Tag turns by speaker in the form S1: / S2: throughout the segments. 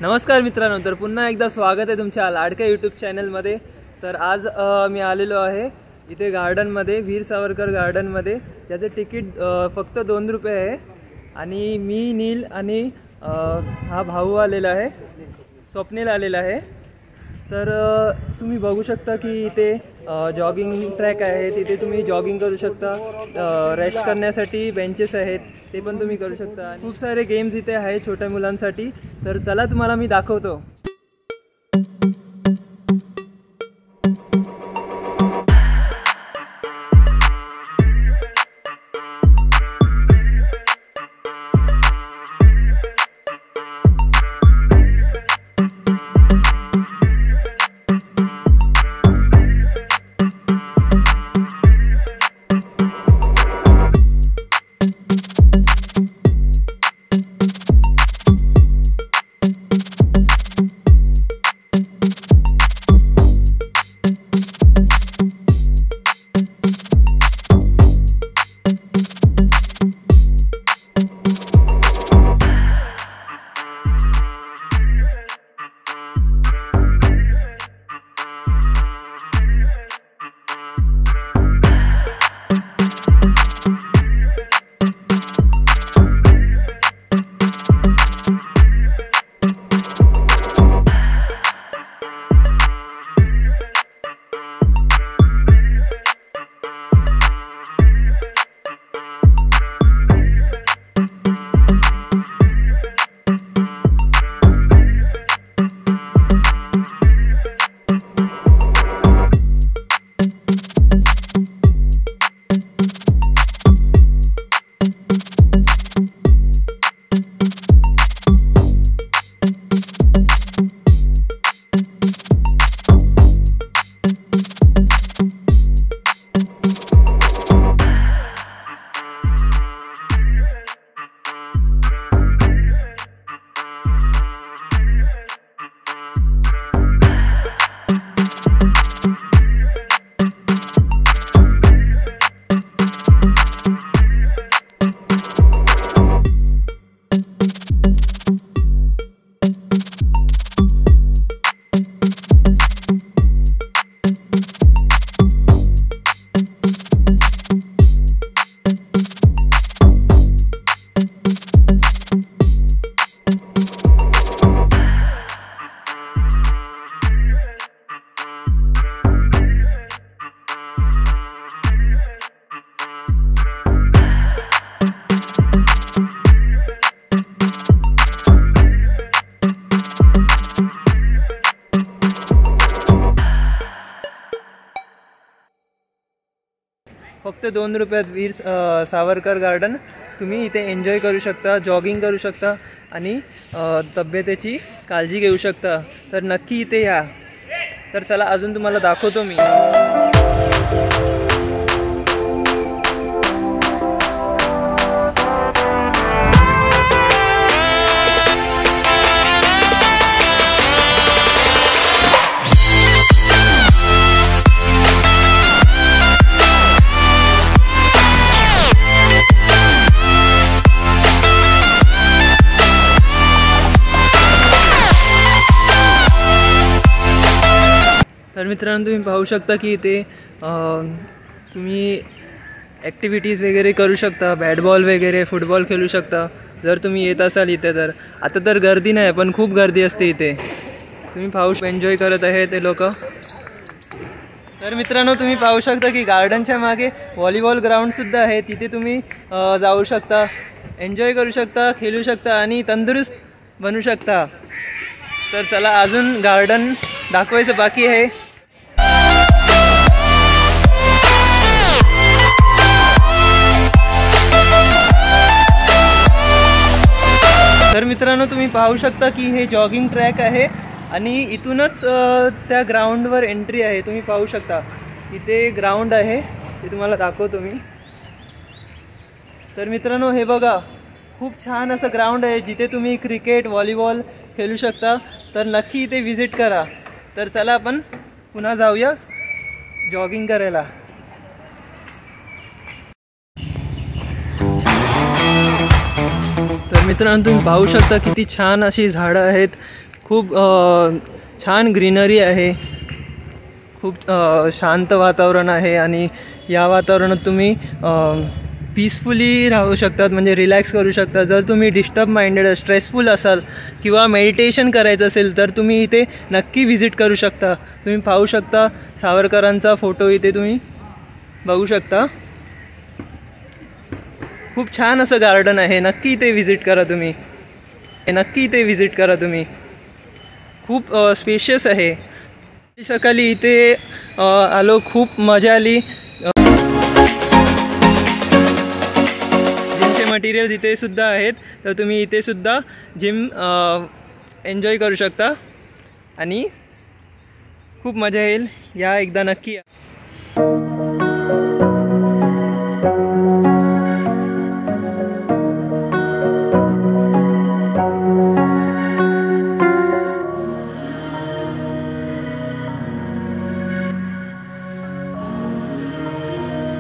S1: नमस्कार मित्रांनो, तर पुन्हा एकदा स्वागत आहे तुमच्या लाडक्या यूट्यूब चॅनलमध्ये। तर आज मी आलेलो आहे इथे गार्डनमध्ये, वीर सावरकर गार्डनमध्ये, ज्याचे तिकीट फक्त 2 रुपये आहे। आणि मी नील आणि हा भाऊ आलेला आहे, स्वप्नील आलेला आहे। तर तुम्ही बघू शकता की इथे जॉगिंग ट्रॅक आहे, तिथे तुम्ही जॉगिंग करू शकता। रेस्ट करण्यासाठी बेंचेस आहेत, ते पण तुम्ही करू शकता। खूप सारे गेम्स इथे आहे छोट्या मुलांसाठी। तर चला तुम्हाला मी दाखवतो। फक्त 2 रुपयात वीर सावरकर गार्डन तुम्ही इथे एन्जॉय करू शकता, जॉगिंग करू शकता आणि तब्येतीची काळजी घेऊ शकता। तर नक्की इथे या। तर चला अजून तुम्हाला दाखवतो मी। तर मित्रांनो, तुम्ही पाहू शकता की इथे तुम्ही ॲक्टिव्हिटीज वगैरे करू शकता, बॅट बॉल वगैरे, फुटबॉल खेळू शकता जर तुम्ही येत असाल इथे। तर आता तर गर्दी नाही, पण खूप गर्दी असते इथे। तुम्ही पाहू एन्जॉय करत आहे ते लोक। तर मित्रांनो, तुम्ही पाहू शकता की गार्डनच्या मागे व्हॉलीबॉल ग्राउंडसुद्धा आहे, तिथे तुम्ही जाऊ शकता, एन्जॉय करू शकता, खेळू शकता आणि तंदुरुस्त बनू शकता। तर चला अजून गार्डन दाखवायचं बाकी आहे। तर मित्रांनो, तुम्ही पाहू शकता की हे जॉगिंग ट्रॅक आहे आणि इथूनच त्या ग्राउंडवर एंट्री आहे। तुम्ही पाहू शकता इथे ग्राउंड आहे, ते तुम्हाला दाखवतो मी। तर मित्रांनो, हे बघा, खूप छान असं ग्राउंड आहे जिथे तुम्ही क्रिकेट, व्हॉलीबॉल खेळू शकता। तर नक्की इथे विजिट करा। तर चला आपण पुन्हा जाऊया जॉगिंग करायला। तर मित्रांनो तुम्ही पाहू शकता किती छान अशी झाडं आहेत, खूप छान ग्रीनरी आहे, खूप शांत वातावरण आहे आणि या वातावरणात तुम्ही पीसफुली राहू शकतात, म्हणजे रिलॅक्स करू शकता. जर तुम्ही डिस्टर्ब माइंडेड स्ट्रेसफुल असाल किंवा मेडिटेशन करायचं असेल तर तुम्ही इथे नक्की व्हिजिट करू शकता. तुम्ही पाहू शकता सावरकरांचा फोटो इथे तुम्ही बघू शकता. खूप छान असं गार्डन आहे, नक्की इथे व्हिजिट करा तुम्ही, नक्की इथे व्हिजिट करा तुम्ही. खूप स्पेशियस आहे. सकाळी इथे आलो, खूप मजा आली. जिमचे मटेरियल्स इथे सुद्धा आहेत, तर तुम्ही इथे सुद्धा जिम एन्जॉय करू शकता आणि खूप मजा येईल. या एकदा नक्की.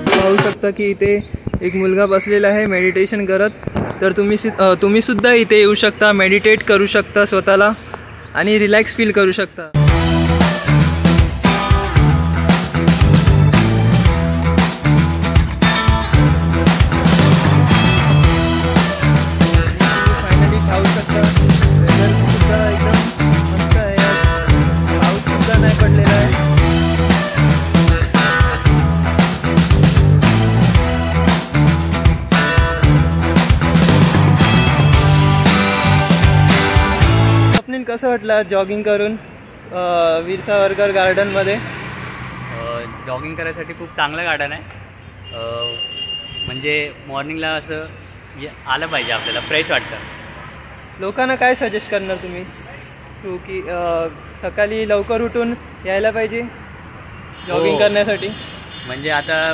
S1: पाहू शकता की इथे एक मुलगा बसलेला आहे मेडिटेशन करत. तर तुम्ही सुद्धा इथे येऊ शकता, मेडिटेट करू शकता स्वतःला आणि रिलॅक्स फील करू शकता. फायनली पाहू शकता वेदर सुद्धा एकदम मस्त आहे, पाऊस सुद्धा नाही पडलेला आहे. कसं वाटलं जॉगिंग करून वीर सावरकर गार्डनमध्ये?
S2: जॉगिंग करायसाठी खूप चांगलं गार्डन आहे. म्हणजे मॉर्निंगला असं आलं पाहिजे, आपल्याला फ्रेश वाटतं.
S1: लोकांना काय सजेस्ट करणार तुम्ही की सकाळी लवकर उठून यायला पाहिजे जॉगिंग करण्यासाठी?
S2: म्हणजे आता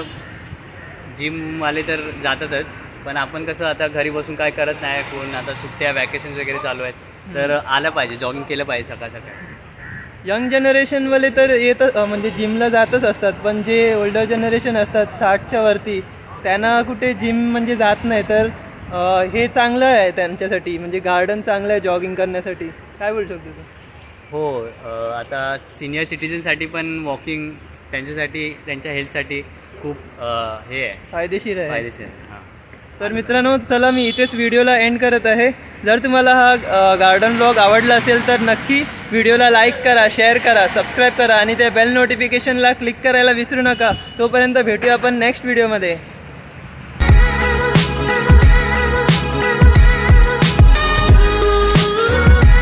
S2: जिमवाले तर जातातच, पण आपण कसं आता घरी बसून काय करत नाही, कोण आता सुट्ट्या वॅकेशन्स वगैरे चालू आहेत, तर आलं पाहिजे, जॉगिंग केलं पाहिजे सकाळ सकाळी.
S1: यंग जनरेशनवाले तर येतच, म्हणजे जिमला जातच असतात, पण जे ओल्डर जनरेशन असतात 60च्या वरती, त्यांना कुठे जिम म्हणजे जात नाही. तर हे चांगलं आहे त्यांच्यासाठी, म्हणजे गार्डन चांगलं आहे जॉगिंग करण्यासाठी. काय बोलू शकतो तू?
S2: हो, आता सिनियर सिटीजनसाठी पण वॉकिंग त्यांच्यासाठी, त्यांच्या हेल्थसाठी खूप हे आहे,
S1: फायदेशीर आहे.
S2: फायदेशीर. हां.
S1: तर मित्रांनो, चला मी इथेच व्हिडिओला एंड करत आहे. जर तुम्हाला हा गार्डन ब्लॉग आवडला असेल तर नक्की व्हिडिओला लाईक करा, शेअर करा, सबस्क्राईब करा आणि त्या बेल नोटिफिकेशनला क्लिक करायला विसरू नका. तोपर्यंत भेटूया आपण नेक्स्ट व्हिडिओमध्ये.